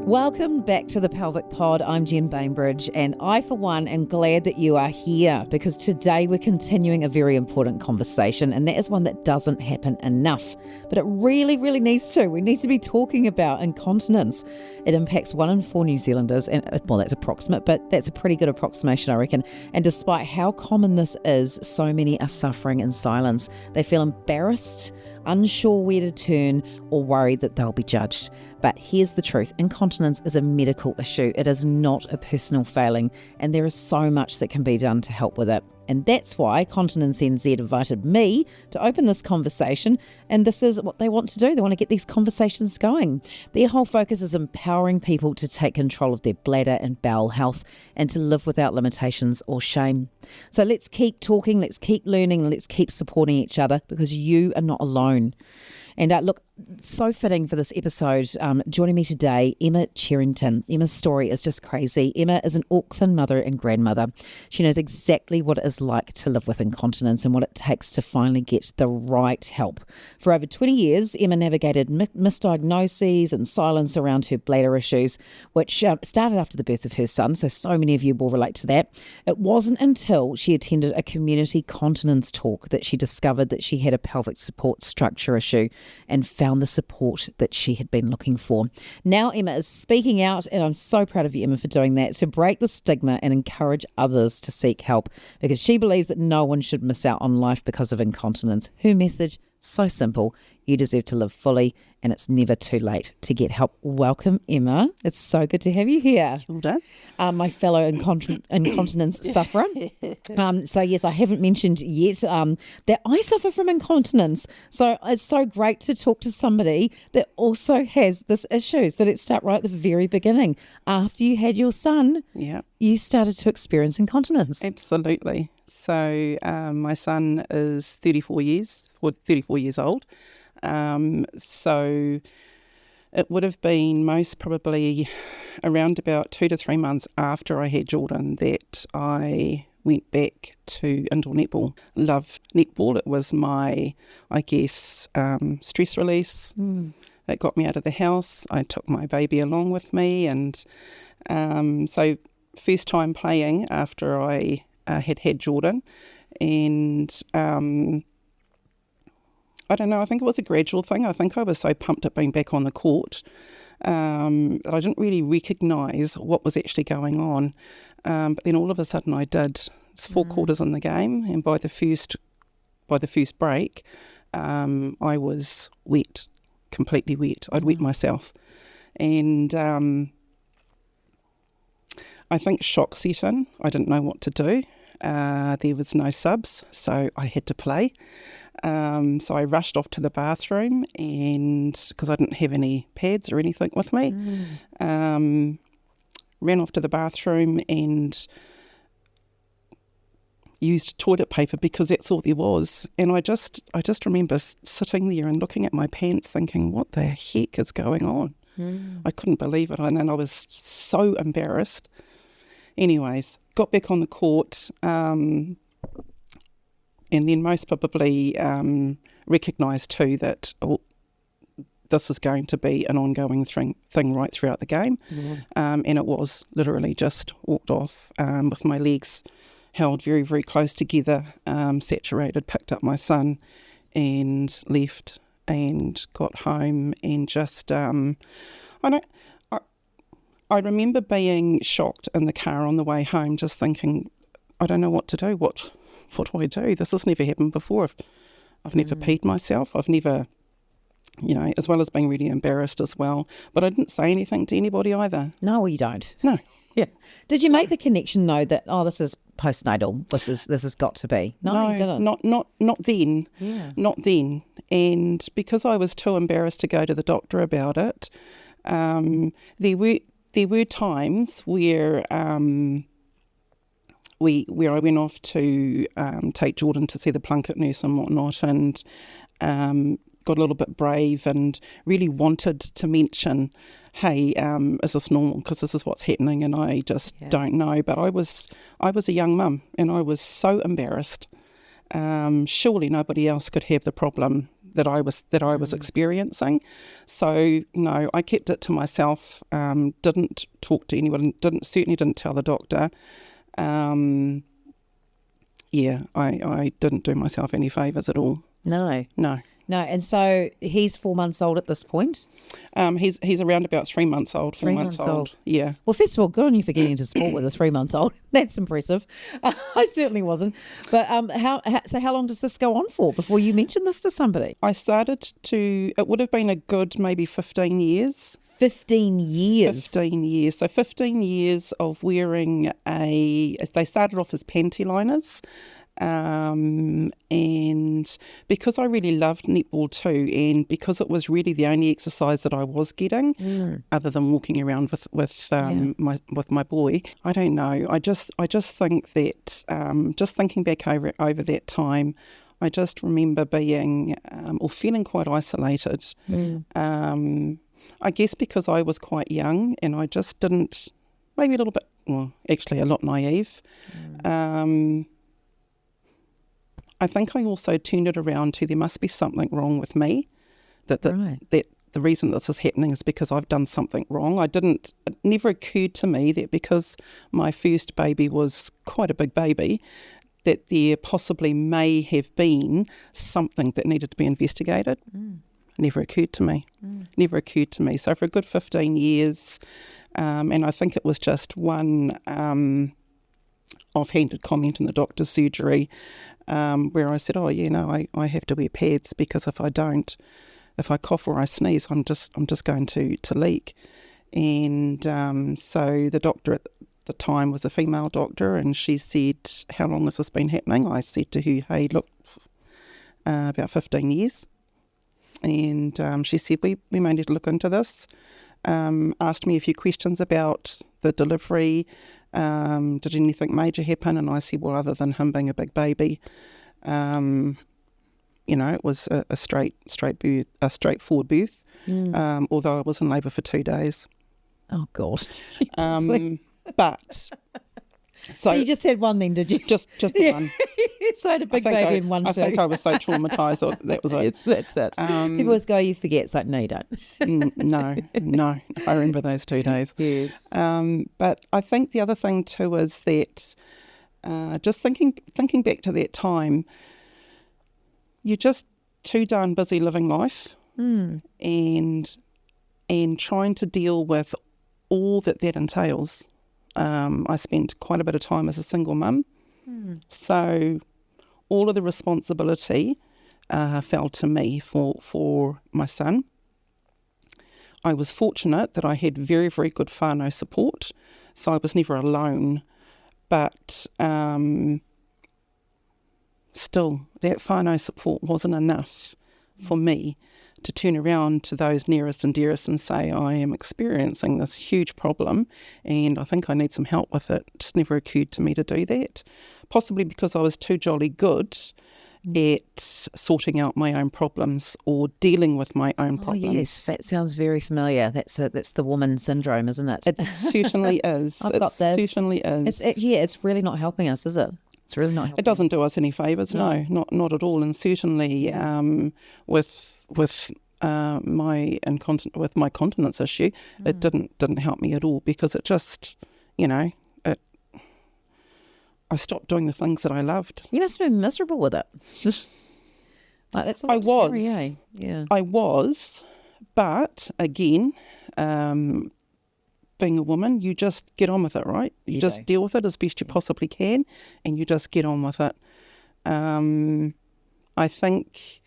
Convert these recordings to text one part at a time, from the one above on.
Welcome back to the Pelvic Pod. I'm Jen Bainbridge, and I, for one, am glad that you are here because today we're continuing a very important conversation, and that is one that doesn't happen enough. But it really, really needs to. We need to be talking about incontinence. It impacts 1 in 4 New Zealanders, and well, that's approximate, but that's a pretty good approximation, I reckon. And despite how common this is, so many are suffering in silence. They feel embarrassed, unsure where to turn, or worried that they'll be judged. But here's the truth. Incontinence is a medical issue. It is not a personal failing, and there is so much that can be done to help with it. And that's why Continence NZ invited me to open this conversation, and this is what they want to do. They want to get these conversations going. Their whole focus is empowering people to take control of their bladder and bowel health and to live without limitations or shame. So let's keep talking, let's keep learning, and let's keep supporting each other because you are not alone. And look, so fitting for this episode. Joining me today, Emma Cherrington. Emma's story is just crazy. Emma is an Auckland mother and grandmother. She knows exactly what it is like to live with incontinence and what it takes to finally get the right help. For over 20 years, Emma navigated misdiagnoses and silence around her bladder issues, which started after the birth of her son, so many of you will relate to that. It wasn't until she attended a community continence talk that she discovered that she had a pelvic support structure issue and found the support that she had been looking for. Now Emma is speaking out, and I'm so proud of you, Emma, for doing that, to break the stigma and encourage others to seek help, because she believes that no one should miss out on life because of incontinence. Her message, so simple: you deserve to live fully, and it's never too late to get help. Welcome, Emma. It's so good to have you here. Well done. My fellow incontinence sufferer. So yes, I haven't mentioned yet that I suffer from incontinence. So it's so great to talk to somebody that also has this issue. So let's start right at the very beginning. After you had your son, you started to experience incontinence. Absolutely. So my son is 34 years old. So it would have been most probably around about 2 to 3 months after I had Jordan that I went back to indoor netball. Loved netball. It was my, I guess, stress release. It got me out of the house. I took my baby along with me, and so first time playing after I had Jordan, and I don't know, I think it was a gradual thing. I think I was so pumped at being back on the court that I didn't really recognise what was actually going on. But then all of a sudden I did. It's 4 quarters in the game, and by the first break, I was wet, completely wet. I'd wet myself. And I think shock set in. I didn't know what to do. There was no subs, so I had to play. So I rushed off to the bathroom, and because I didn't have any pads or anything with me, ran off to the bathroom and used toilet paper because that's all there was. And I just remember sitting there and looking at my pants thinking, what the heck is going on? I couldn't believe it, and I was so embarrassed. Anyways, got back on the court, and then most probably recognised too that this is going to be an ongoing thing right throughout the game. And it was literally just walked off with my legs held very, very close together, saturated, picked up my son and left and got home, and just, I remember being shocked in the car on the way home, just thinking, I don't know what to do. What do I do? This has never happened before. I've never peed myself. I've never, as well as being really embarrassed as well. But I didn't say anything to anybody either. No, you don't. No. Yeah. Did you make the connection though that this is postnatal? This has got to be. No, you didn't. Not then. Yeah. Not then. And because I was too embarrassed to go to the doctor about it, there were times where where I went off to take Jordan to see the Plunket nurse and whatnot, and got a little bit brave and really wanted to mention, hey, is this normal? Because this is what's happening, and I just don't know. But I was a young mum, and I was so embarrassed. Surely nobody else could have the problem that I was experiencing. So no, I kept it to myself. Didn't talk to anyone. Certainly didn't tell the doctor. I didn't do myself any favours at all. No. No, and so he's 4 months old at this point? He's around about 3 months old. 3 months old. Yeah. Well, first of all, good on you for getting into sport with a 3 months old. That's impressive. I certainly wasn't. But how long does this go on for before you mention this to somebody? It would have been a good maybe 15 years. 15 years? 15 years. So 15 years of wearing they started off as panty liners. And because I really loved netball too, and because it was really the only exercise that I was getting, other than walking around with my boy, I don't know. I just think that just thinking back over that time, I just remember being or feeling quite isolated. I guess because I was quite young and I just didn't, maybe a little bit, well, actually a lot naive. I think I also turned it around to there must be something wrong with me, that the reason this is happening is because I've done something wrong. It never occurred to me that because my first baby was quite a big baby, that there possibly may have been something that needed to be investigated. Never occurred to me. Never occurred to me. So for a good 15 years, and I think it was just one offhanded comment in the doctor's surgery, where I said, I have to wear pads because if I don't, if I cough or I sneeze, I'm just going to leak. And so the doctor at the time was a female doctor, and she said, how long has this been happening? I said to her, hey, look, about 15 years. And she said, we may need to look into this. Asked me a few questions about the delivery. Did anything major happen? And I said, well, other than him being a big baby, it was a straightforward birth. Although I was in labour for 2 days. Oh God! But so you just had one then, did you? Just the one. So I had a big baby in one too. I think I was so traumatised that was it. That's it. People always go, you forget. It's like, no, you don't. No. I remember those 2 days. Yes. But I think the other thing too is that just thinking back to that time, you're just too darn busy living life and trying to deal with all that entails. I spent quite a bit of time as a single mum. So all of the responsibility fell to me for my son. I was fortunate that I had very, very good whānau support, so I was never alone. But still, that whānau support wasn't enough for me to turn around to those nearest and dearest and say, I am experiencing this huge problem and I think I need some help with it. It just never occurred to me to do that. Possibly because I was too jolly good at sorting out my own problems or dealing with my own problems. Oh yes, that sounds very familiar. That's the woman syndrome, isn't it? It certainly is. I've got this. It certainly is. It's really not helping us, is it? It's really not helping It doesn't do us any favours, no, not at all. And certainly with my continence issue, it didn't help me at all because it just, I stopped doing the things that I loved. You must have been miserable with it. Like, that's a lot I was. to carry, eh? Yeah. I was, but again, being a woman, you just get on with it, right? You just deal with it as best you possibly can, and you just get on with it. I think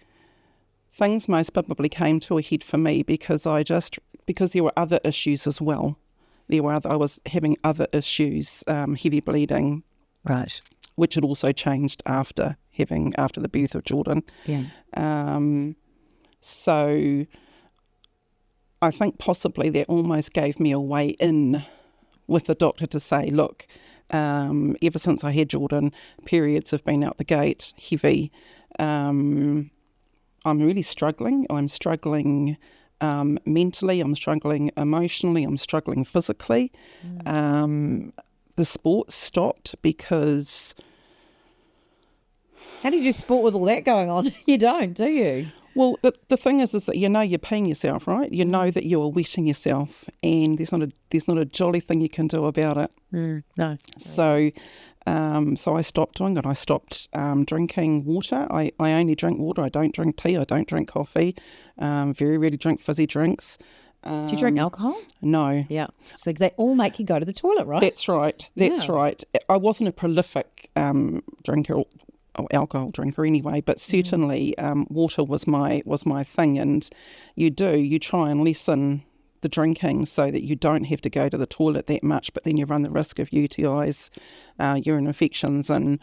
things most probably came to a head for me because there were other issues as well. I was having other issues, heavy bleeding, right, which had also changed after the birth of Jordan. Yeah. So I think possibly that almost gave me a way in with the doctor to say, look, ever since I had Jordan, periods have been out the gate, heavy. I'm really struggling. I'm struggling mentally, I'm struggling emotionally, I'm struggling physically. The sport stopped because... How do you do sport with all that going on? You don't, do you? Well, the thing is that you know you're peeing yourself, right? You know that you are wetting yourself, and there's not a jolly thing you can do about it. No. So I stopped doing it. I stopped drinking water. I only drink water. I don't drink tea. I don't drink coffee. Very rarely drink fizzy drinks. Do you drink alcohol? No. Yeah. So they all make you go to the toilet, right? That's right. Right. I wasn't a prolific drinker or alcohol drinker anyway, but certainly water was my thing. And you try and lessen the drinking so that you don't have to go to the toilet that much, but then you run the risk of UTIs, urine infections and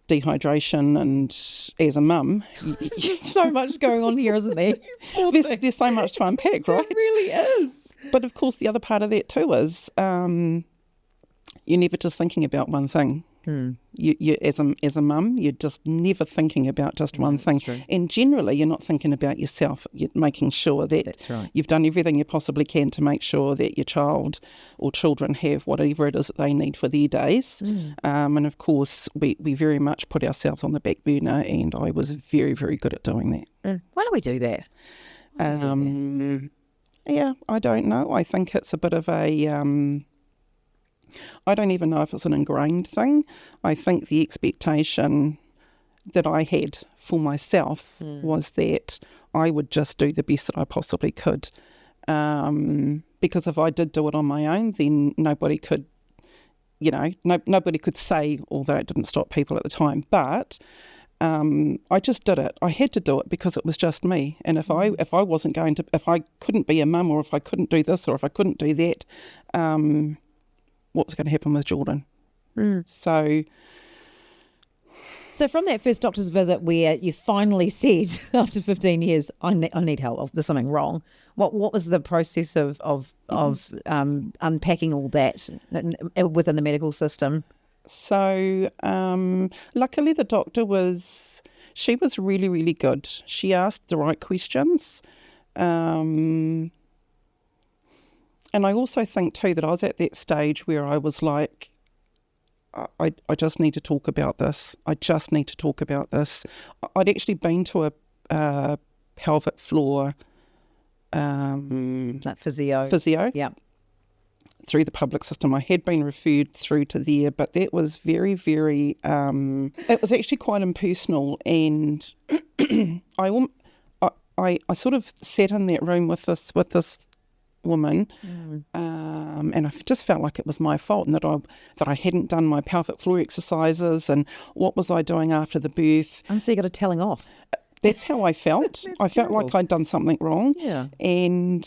dehydration. And as a mum, There's so much going on here, isn't there? there's so much to unpack, right? It really is. But of course the other part of that too is you're never just thinking about one thing. You as a mum, you're just never thinking about just one thing. True. And generally, you're not thinking about yourself. You're making sure that That's right. you've done everything you possibly can to make sure that your child or children have whatever it is that they need for their days. And of course, we very much put ourselves on the back burner, and I was very, very good at doing that. Why do we do that? Yeah, I don't know. I think it's a bit of a... I don't even know if it's an ingrained thing. I think the expectation that I had for myself was that I would just do the best that I possibly could. Because if I did do it on my own, then nobody could, nobody could say, although it didn't stop people at the time. But I just did it. I had to do it because it was just me. And if I wasn't going to, if I couldn't be a mum, or if I couldn't do this, or if I couldn't do that, what's going to happen with Jordan? So from that first doctor's visit where you finally said, after 15 years, I need help, there's something wrong, what was the process of unpacking all that within the medical system? So luckily the doctor she was really, really good. She asked the right questions. And I also think too that I was at that stage where I was like, I just need to talk about this. I just need to talk about this. I'd actually been to a pelvic floor Like physio. Yeah. Through the public system. I had been referred through to there, but that was very, very, it was actually quite impersonal. And I sort of sat in that room with this woman, and I just felt like it was my fault, and that I hadn't done my pelvic floor exercises, and what was I doing after the birth. So you got a telling off. That's how I felt. I felt like I'd done something wrong. Yeah. And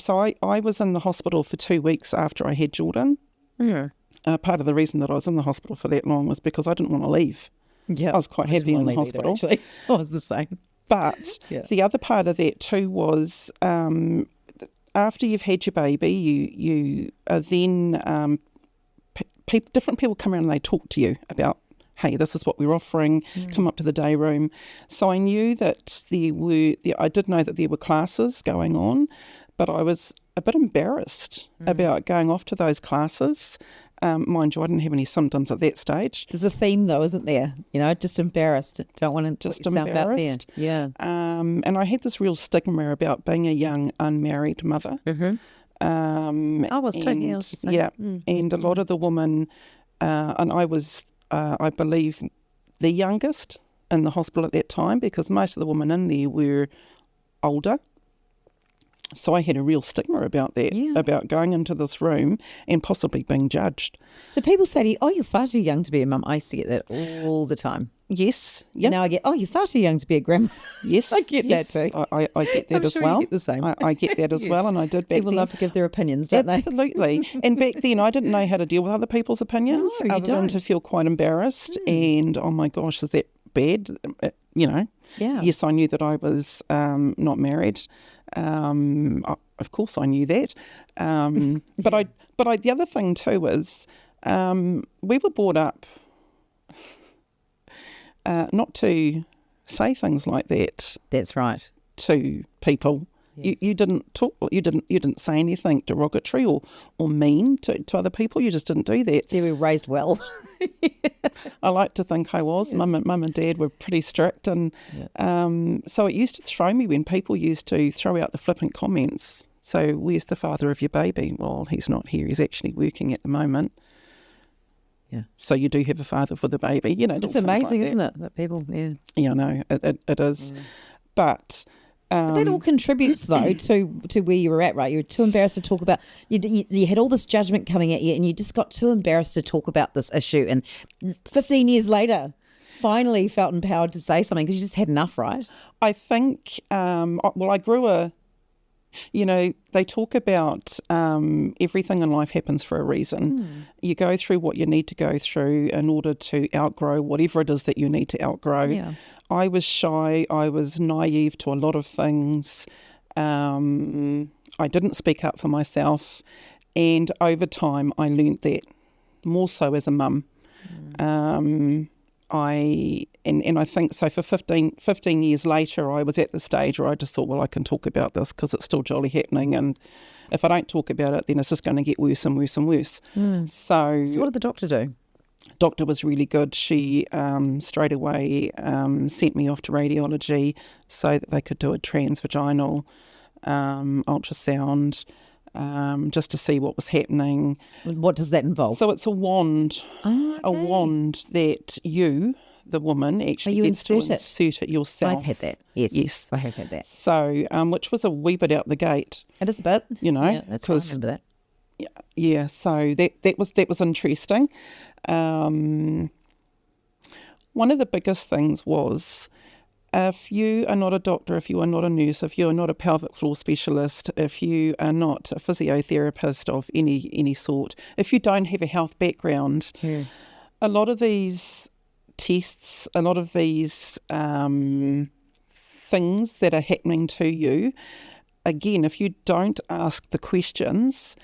so I was in the hospital for 2 weeks after I had Jordan. Yeah. Part of the reason that I was in the hospital for that long was because I didn't want to leave. Yeah. I was quite happy in the hospital. Either, I was the same. But the other part of that too was after you've had your baby, you are then different people come around and they talk to you about, hey, this is what we're offering, come up to the day room. So I knew that I did know that there were classes going on, but I was a bit embarrassed about going off to those classes. Mind you, I didn't have any symptoms at that stage. There's a theme though, isn't there? Just embarrassed. Don't want to put yourself out there. Yeah. And I had this real stigma about being a young unmarried mother. I was too. Yeah, I was the same. Yeah. And a lot of the women, and I was, I believe, the youngest in the hospital at that time, because most of the women in there were older. So I had a real stigma about that, about going into this room and possibly being judged. So people say to you, oh, you're far too young to be a mum. I used to get that all the time. Yes. Yep. Now I get, oh, you're far too young to be a grandma. Yes. I get that too. I get that I'm as sure well. You get the same. I get that as well, and I did back People then. love to give their opinions, don't Absolutely. And back then I didn't know how to deal with other people's opinions other than to feel quite embarrassed and, oh my gosh, is that bad? Yeah. Yes, I knew that I was not married. Of course I knew that. But the other thing too is we were brought up not to say things like that. That's right. To people. You didn't talk. You didn't say anything derogatory or mean to other people. You just didn't do that. So you were raised well. I like to think I was. Mum and Dad were pretty strict, and so it used to throw me when people used to throw out the flippant comments. So, where's the father of your baby? Well, he's not here. He's actually working at the moment. Yeah. So you do have a father for the baby. It's amazing, isn't it? That people, Yeah, I know it is, but. That all contributes, though, to where you were at, right? You were too embarrassed to talk about. You had all this judgment coming at you, and you just got too embarrassed to talk about this issue. And 15 years later, finally felt empowered to say something because you just had enough, right? I think. I grew they talk about everything in life happens for a reason. You go through what you need to go through in order to outgrow whatever it is that you need to outgrow. Yeah. I was shy. I was naive to a lot of things. I didn't speak up for myself. And over time, I learnt that more so as a mum. I think so for 15 years later, I was at the stage where I just thought, well, I can talk about this because it's still jolly happening. And if I don't talk about it, then it's just going to get worse and worse and worse. So what did the doctor do? Doctor was really good. She straight away sent me off to radiology so that they could do a transvaginal ultrasound just to see what was happening. What does that involve? So it's a wand, a wand that you, the woman, actually gets to insert it yourself. I've had that. Yes, I have had that. So, which was a wee bit out the gate. It is a bit. Yeah, that's right, I remember that. Yeah, so that was interesting. One of the biggest things was, if you are not a doctor, if you are not a nurse, if you are not a pelvic floor specialist, if you are not a physiotherapist of any sort, if you don't have a health background, a lot of these tests, a lot of these things that are happening to you, again, if you don't ask the questions,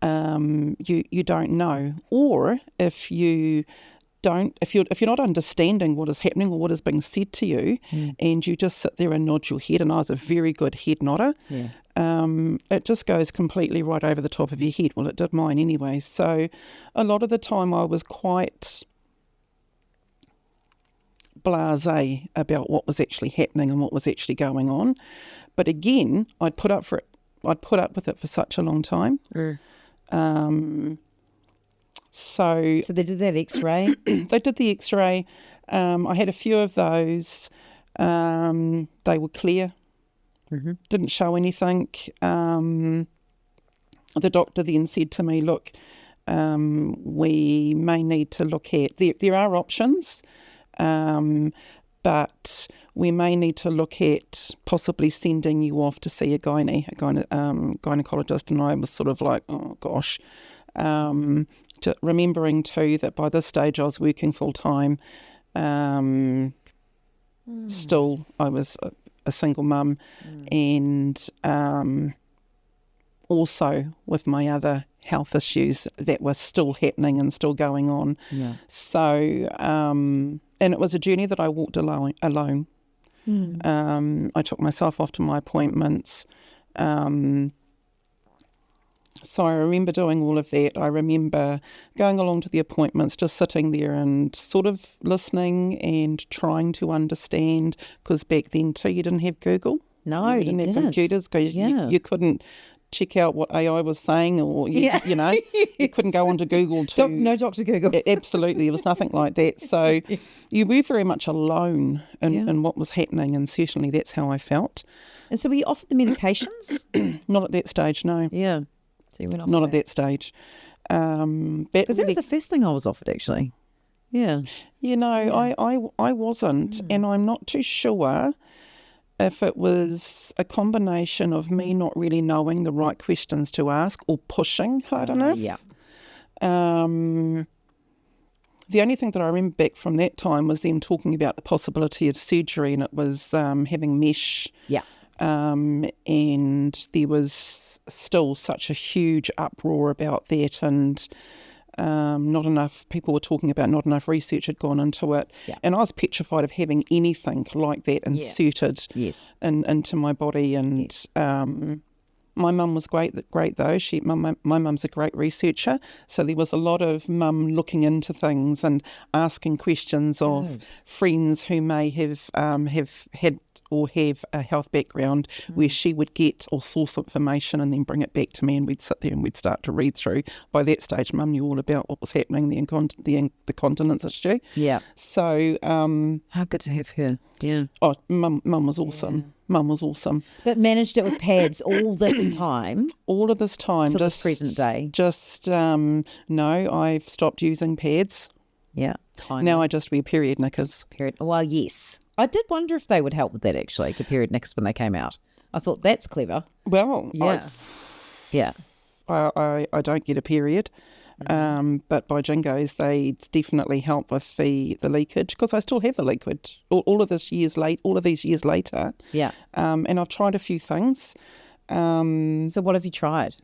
you don't know. Or if you're not understanding what is happening or what is being said to you, and you just sit there and nod your head, and I was a very good head nodder, it just goes completely right over the top of your head. Well, it did mine anyway. So a lot of the time I was quite blasé about what was actually happening and what was actually going on. But again, I'd put up with it for such a long time. So they did that X-ray? They did the X-ray. I had a few of those. They were clear. Didn't show anything. The doctor then said to me, look, we may need to look at, there are options, but we may need to look at possibly sending you off to see a gynecologist. And I was sort of like, oh gosh. Remembering too that by this stage I was working full time. Still, I was a single mum, and also with my other health issues that were still happening and still going on. So, and it was a journey that I walked alone. I took myself off to my appointments. So I remember doing all of that. I remember going along to the appointments, just sitting there and sort of listening and trying to understand, because back then too, you didn't have Google. No, you didn't have computers, because you couldn't check out what AI was saying, or you couldn't go onto Google to... No Dr. Google. Absolutely, there was nothing like that. So you were very much alone in what was happening, and certainly that's how I felt. And so were you offered the medications? Not at that stage, no. Yeah. So you went off Not at that stage. Because that was the first thing I was offered, actually. Yeah. I wasn't, and I'm not too sure if it was a combination of me not really knowing the right questions to ask or pushing hard enough. The only thing that I remember back from that time was them talking about the possibility of surgery, and it was having mesh. And there was still such a huge uproar about that, and Not enough, people were talking about not enough research had gone into it. Yeah. And I was petrified of having anything like that inserted into my body. And my mum was great though. My mum's a great researcher. So there was a lot of mum looking into things and asking questions of friends who may have had or have a health background where she would get or source information and then bring it back to me, and we'd sit there and we'd start to read through. By that stage, Mum knew all about what was happening, the continence issue. Yeah. So how good to have her. Yeah. Oh, Mum was awesome. Yeah. Mum was awesome. But managed it with pads all this time? All of this time. Till this present day? Just, no, I've stopped using pads. Yeah. Now I just wear period knickers. Well, yes. I did wonder if they would help with that, actually, the period knickers when they came out. I thought, that's clever. Well, yeah. I don't get a period. But by jingoes, they definitely help with the leakage, because I still have the leakage all of these years later. Yeah. And I've tried a few things. So what have you tried?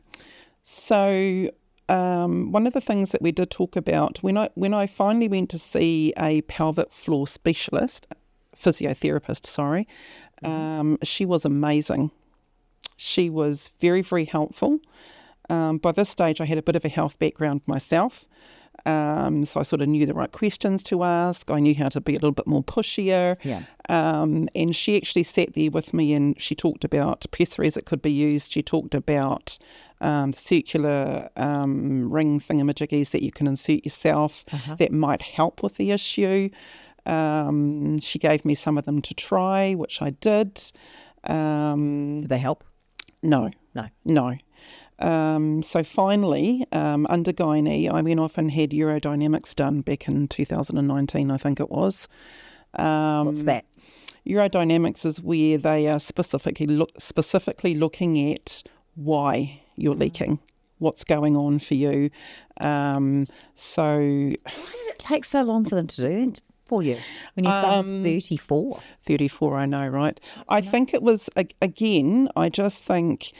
So one of the things that we did talk about when I finally went to see a pelvic floor physiotherapist, she was amazing. She was very, very helpful. By this stage, I had a bit of a health background myself, so I sort of knew the right questions to ask. I knew how to be a little bit more pushier. Yeah. And she actually sat there with me and she talked about pessaries that could be used. She talked about circular ring thingamajiggies that you can insert yourself that might help with the issue. She gave me some of them to try, which I did. Did they help? No. So finally, under gynae, I went off and had urodynamics done back in 2019, I think it was. What's that? Urodynamics is where they are specifically looking at why you're leaking, what's going on for you. So why did it take so long for them to do that for you when your son's 34? 34, I know, right? I nice. think it was, again, I just think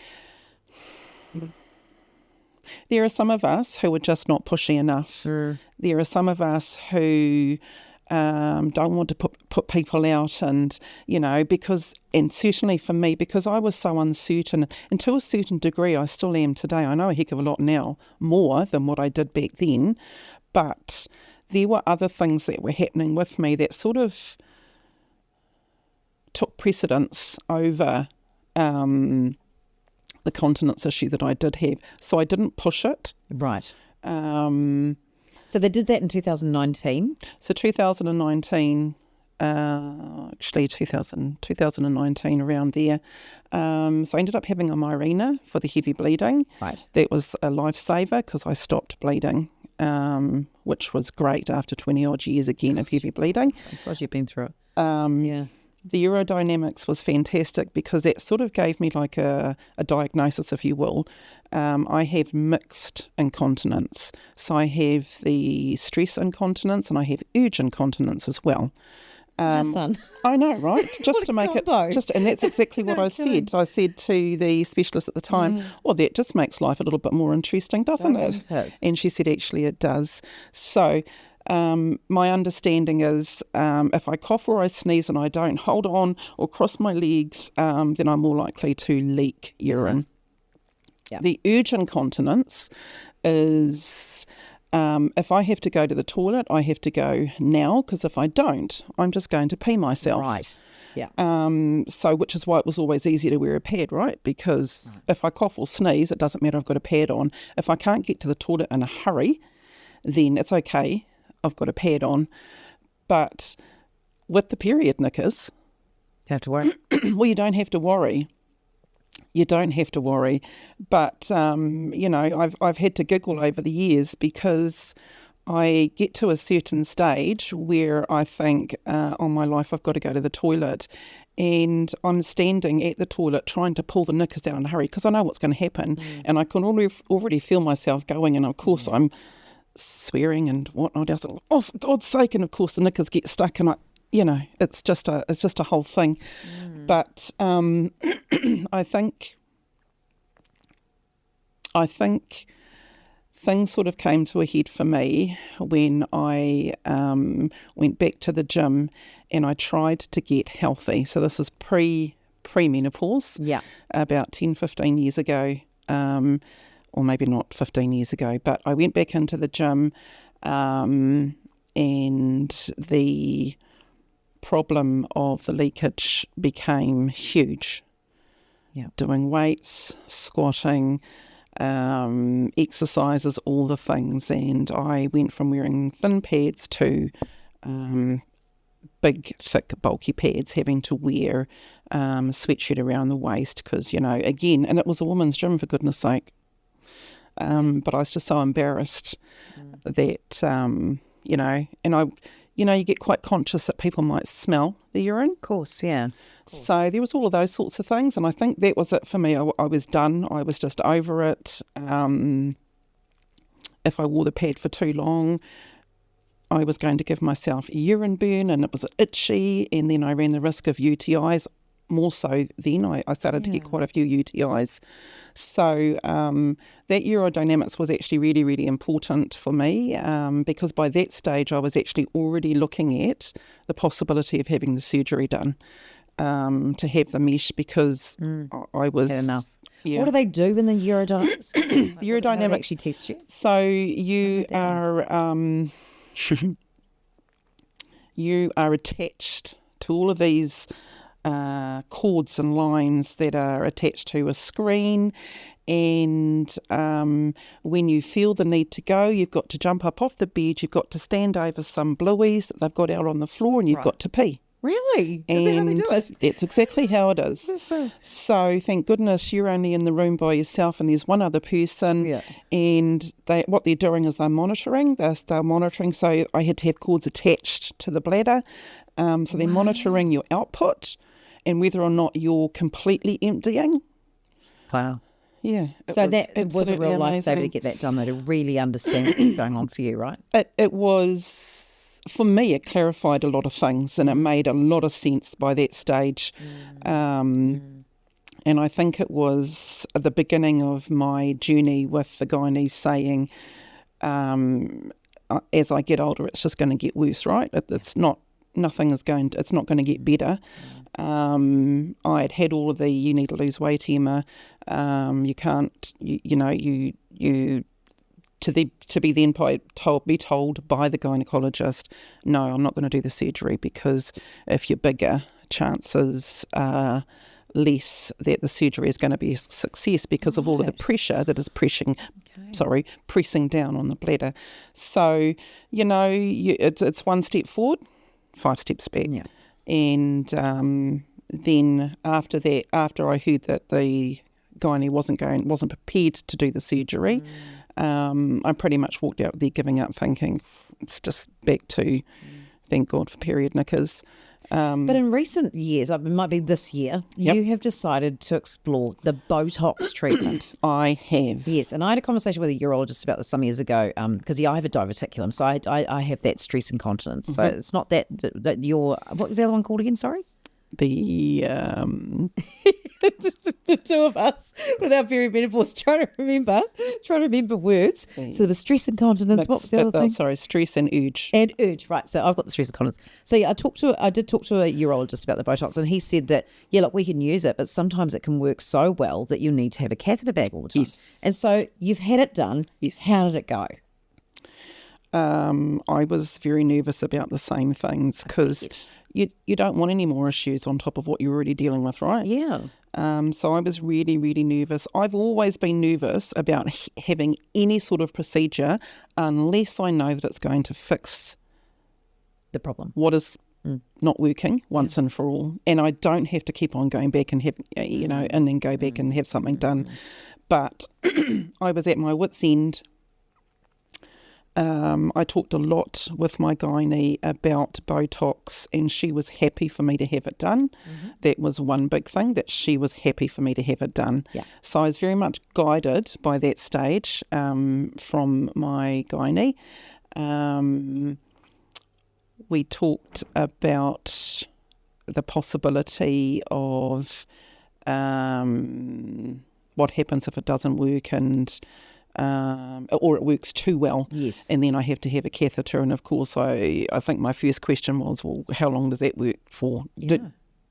there are some of us who are just not pushy enough. There are some of us who don't want to put people out, and and certainly for me, because I was so uncertain, and to a certain degree I still am today. I know a heck of a lot now, more than what I did back then, but there were other things that were happening with me that sort of took precedence over the continence issue that I did have. So I didn't push it. Right. So they did that in 2019? So 2019, actually 2019, around there. So I ended up having a Mirena for the heavy bleeding. Right. That was a lifesaver because I stopped bleeding, which was great after 20 odd years again of heavy bleeding. I'm glad you've been through it. Yeah. The urodynamics was fantastic because that sort of gave me like a diagnosis, if you will. I have mixed incontinence. So I have the stress incontinence and I have urge incontinence as well. Fun. I know, right? Just to make combo. And that's exactly what I said. I said to the specialist at the time, well, that just makes life a little bit more interesting, doesn't it? And she said, actually, it does. So my understanding is if I cough or I sneeze and I don't hold on or cross my legs, then I'm more likely to leak urine. Yeah. The urge incontinence is if I have to go to the toilet, I have to go now, because if I don't, I'm just going to pee myself. Right. Yeah. So which is why it was always easier to wear a pad, right? Because if I cough or sneeze, it doesn't matter, I've got a pad on. If I can't get to the toilet in a hurry, then it's okay, I've got a pad on. But with the period knickers, you have to worry. Well, you don't have to worry. You don't have to worry. But, I've had to giggle over the years because I get to a certain stage where I think, on my life, I've got to go to the toilet. And I'm standing at the toilet trying to pull the knickers down in a hurry because I know what's going to happen. And I can already feel myself going. And, of course, I'm swearing and whatnot else. Oh, for God's sake. And, of course, the knickers get stuck and it's just a whole thing. But I think things sort of came to a head for me when I went back to the gym and I tried to get healthy. So this is pre-menopause, about 10, 15 years ago, or maybe not 15 years ago, but I went back into the gym and the problem of the leakage became huge. Doing weights, squatting, exercises, all the things, and I went from wearing thin pads to big, thick, bulky pads, having to wear a sweatshirt around the waist because, again, and it was a woman's gym, for goodness sake, but I was just so embarrassed that, and I, you get quite conscious that people might smell the urine. Of course, yeah. So there was all of those sorts of things, and I think that was it for me. I was done. I was just over it. If I wore the pad for too long, I was going to give myself a urine burn, and it was itchy, and then I ran the risk of UTIs. More so then, I started to get quite a few UTIs. So that urodynamics was actually really, really important for me because by that stage I was actually already looking at the possibility of having the surgery done to have the mesh because I was... Had enough. Yeah. What do they do in the urodynamics? The urodynamics... How do they actually test you? So you are attached to all of these cords and lines that are attached to a screen, and when you feel the need to go, you've got to jump up off the bed, you've got to stand over some blueies that they've got out on the floor, and you've got to pee. Really? Is that how they do it? That's exactly how it is. So thank goodness you're only in the room by yourself and there's one other person, and what they're doing is they're monitoring. They're monitoring, so I had to have cords attached to the bladder. So they're monitoring your output and whether or not you're completely emptying. Wow. Yeah. So that was a real lifesaver to get that done, though, to really understand what's going on for you, right? It was, for me, it clarified a lot of things and it made a lot of sense by that stage. And I think it was at the beginning of my journey with the gynae saying, as I get older, it's just going to get worse, right? It's not going to get better. I'd had all of the you need to lose weight, Emma. You can't, to be then told by the gynecologist, no, I'm not going to do the surgery because if you're bigger, chances are less that the surgery is going to be a success because of all of the pressure that is pressing down on the bladder. So, it's one step forward, 5 steps back. Yeah. And then after that, after I heard that the gynae wasn't prepared to do the surgery, I pretty much walked out there giving up, thinking it's just back to thank God for period knickers. But in recent years, it might be this year, you have decided to explore the Botox treatment. I have. Yes, and I had a conversation with a urologist about this some years ago because, I have a diverticulum, so I have that stress incontinence. So it's not that you're, what was the other one called again, sorry? The the two of us with our perimenopause trying to remember words. So there was stress incontinence. What was the other thing? Sorry, stress and urge. And urge, right. So I've got the stress incontinence. So I did talk to a urologist about the Botox, and he said that, look, we can use it, but sometimes it can work so well that you need to have a catheter bag all the time. Yes. And so you've had it done. Yes. How did it go? I was very nervous about the same things because you don't want any more issues on top of what you're already dealing with, right? Yeah. So I was really, really nervous. I've always been nervous about having any sort of procedure unless I know that it's going to fix the problem. What is not working once and for all. And I don't have to keep on going back and have, and then go back and have something done. But I was at my wit's end. I talked a lot with my gynae about Botox and she was happy for me to have it done. That was one big thing, that she was happy for me to have it done. Yeah. So I was very much guided by that stage from my gynae. We talked about the possibility of what happens if it doesn't work and or it works too well. Yes. And then I have to have a catheter. And of course, I think my first question was, well, how long does that work for? Yeah.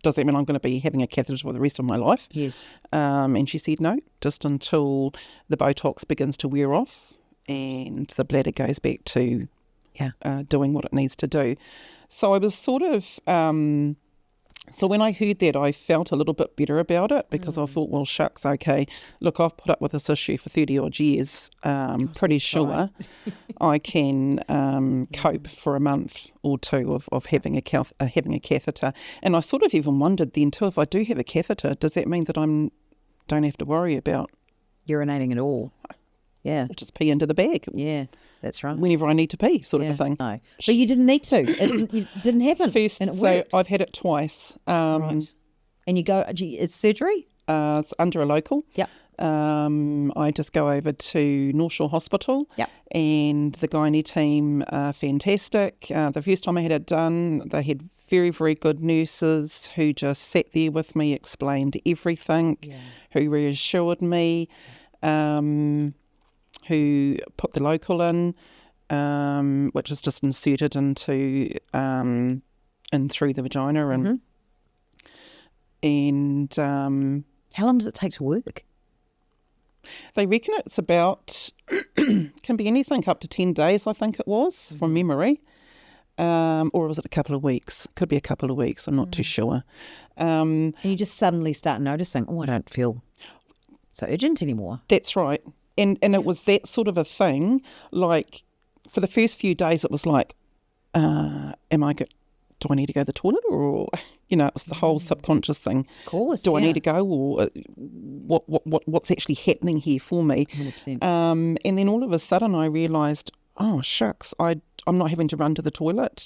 Does that mean I'm going to be having a catheter for the rest of my life? Yes. And she said, no, just until the Botox begins to wear off and the bladder goes back to doing what it needs to do. So I was sort of, so when I heard that, I felt a little bit better about it because I thought, well, shucks, okay, look, I've put up with this issue for 30 odd years. Pretty sure I can cope for a month or two of having a catheter. And I sort of even wondered then too, if I do have a catheter, does that mean that I don't have to worry about urinating at all? Yeah. I'll just pee into the bag. Yeah, that's right. Whenever I need to pee, sort of a thing. No. But you didn't need to. It didn't happen. First, and it so worked. I've had it twice. Right. And you go, it's surgery? It's under a local. Yep. I just go over to North Shore Hospital. Yep. And the gynae team are fantastic. The first time I had it done, they had very, very good nurses who just sat there with me, explained everything, who reassured me, who put the local in, which is just inserted into and through the vagina, and how long does it take to work? They reckon it's about can be anything up to 10 days, I think it was, from memory. Or was it a couple of weeks? Could be a couple of weeks, I'm not too sure. And you just suddenly start noticing, I don't feel so urgent anymore. That's right. And it was that sort of a thing, like for the first few days it was like, do I need to go to the toilet, or, it was the whole subconscious thing. Of course, do I need to go, or what's actually happening here for me? 100%. And then all of a sudden I realised, oh, shucks, I'm not having to run to the toilet.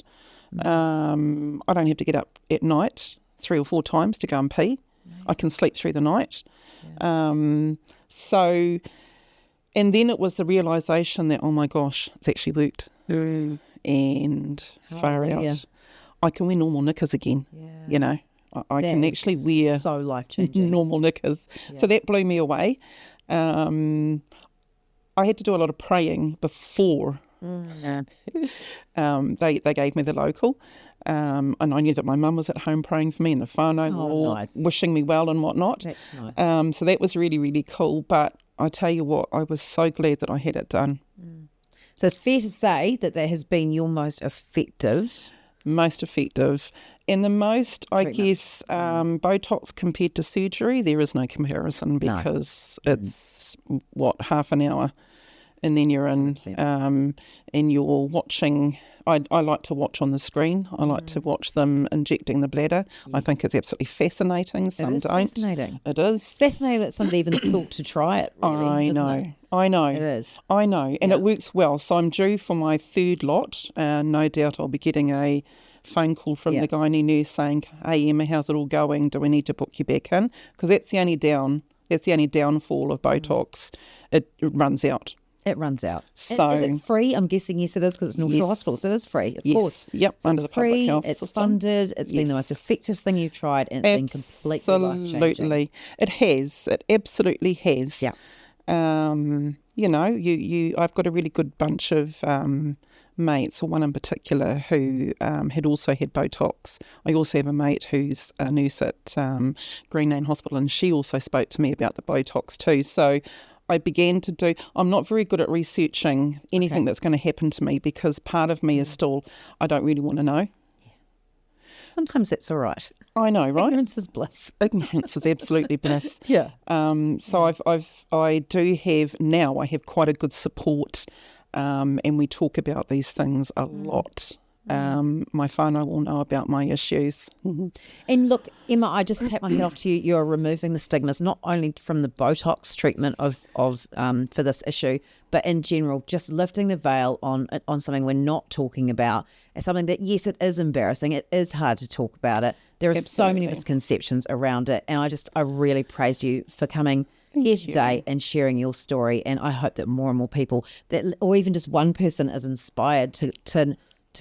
I don't have to get up at night 3 or 4 times to go and pee. Amazing. I can sleep through the night. So... And then it was the realisation that, oh my gosh, it's actually worked. And far out. I can wear normal knickers again. I can actually wear so life-changing. normal knickers. So that blew me away. I had to do a lot of praying before they gave me the local. And I knew that my mum was at home praying for me, and the whānau were all wishing me well and whatnot. That's nice. So that was really, really cool. But I tell you what, I was so glad that I had it done. So it's fair to say that has been your most effective. Most effective. And the most, I guess, Botox compared to surgery, there is no comparison because it's, half an hour. And then you're in, and you're watching. I like to watch on the screen. I like to watch them injecting the bladder. Yes. I think it's absolutely fascinating. Some don't. Fascinating. It is. It's fascinating that somebody even thought to try it. Really, I know. It is. I know. And it works well. So I'm due for my 3rd lot. No doubt I'll be getting a phone call from the gynae nurse saying, hey, Emma, how's it all going? Do we need to book you back in? Because that's the only downfall of Botox. It runs out. It runs out. So, is it free? I'm guessing yes, it is, because it's North Shore Hospital, so it is free, of course. Yep, so under the public health it's system. Funded. It's been the most effective thing you've tried, and it's been completely life-changing. Absolutely, it has. It absolutely has. Yeah. I've got a really good bunch of mates, or one in particular who had also had Botox. I also have a mate who's a nurse at Green Lane Hospital, and she also spoke to me about the Botox too. So I began to do, I'm not very good at researching anything that's going to happen to me, because part of me is still, I don't really want to know. Sometimes that's all right. I know, right? Ignorance is bliss. Ignorance is absolutely bliss. Yeah. So I have quite a good support, and we talk about these things a lot. My whānau will know about my issues. And look, Emma, I just take my hat off to you. You're removing the stigmas, not only from the Botox treatment of for this issue, but in general, just lifting the veil on something we're not talking about. It's something that, yes, it is embarrassing. It is hard to talk about it. There are so many misconceptions around it. And I really praise you for coming here today and sharing your story. And I hope that more and more people, or even just one person, is inspired to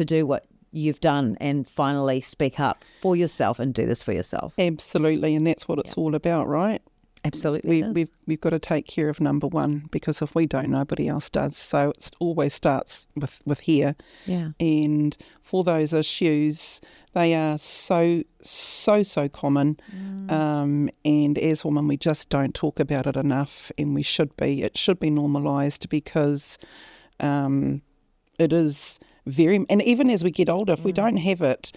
do what you've done and finally speak up for yourself and do this for yourself. Absolutely, and that's what it's all about, right? Absolutely. We've got to take care of number one, because if we don't, nobody else does. So it always starts with hair. Yeah. And for those issues, they are so common. And as women, we just don't talk about it enough, and we should be. It should be normalised, because it is very, and even as we get older, if we don't have it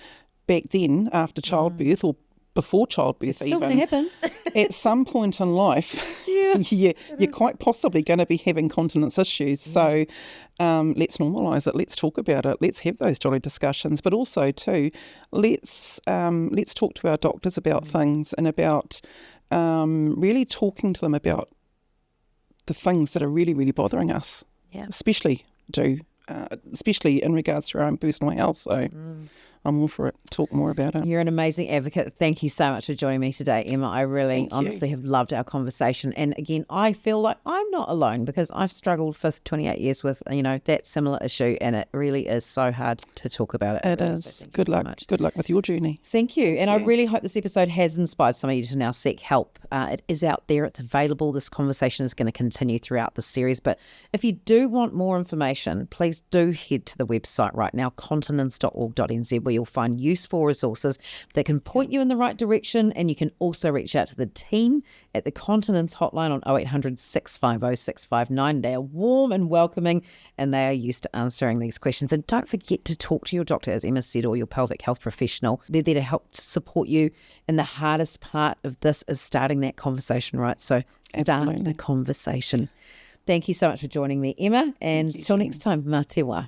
back then after childbirth or before childbirth, It's still going to happen. at some point in life, you're quite possibly going to be having continence issues. So let's normalise it. Let's talk about it. Let's have those jolly discussions. But also too, let's talk to our doctors about things, and about really talking to them about the things that are really, really bothering us. Yeah. Especially in regards to our own personal health. So I'm all for it. Talk more about it. You're an amazing advocate. Thank you so much for joining me today, Emma. I really, honestly have loved our conversation. And again, I feel like I'm not alone, because I've struggled for 28 years with, that similar issue, and it really is so hard to talk about it. It is. So Good luck. Good luck with your journey. Thank you. And I really hope this episode has inspired some of you to now seek help. It is out there. It's available. This conversation is going to continue throughout the series. But if you do want more information, please do head to the website right now, continence.org.nz, where you'll find useful resources that can point you in the right direction. And you can also reach out to the team at the Continence hotline on 0800 650 659. They are warm and welcoming, and they are used to answering these questions. And don't forget to talk to your doctor, as Emma said, or your pelvic health professional. They're there to help support you. And the hardest part of this is starting that conversation, right? So start the conversation. Thank you so much for joining me, Emma. And till next time, mā te wā.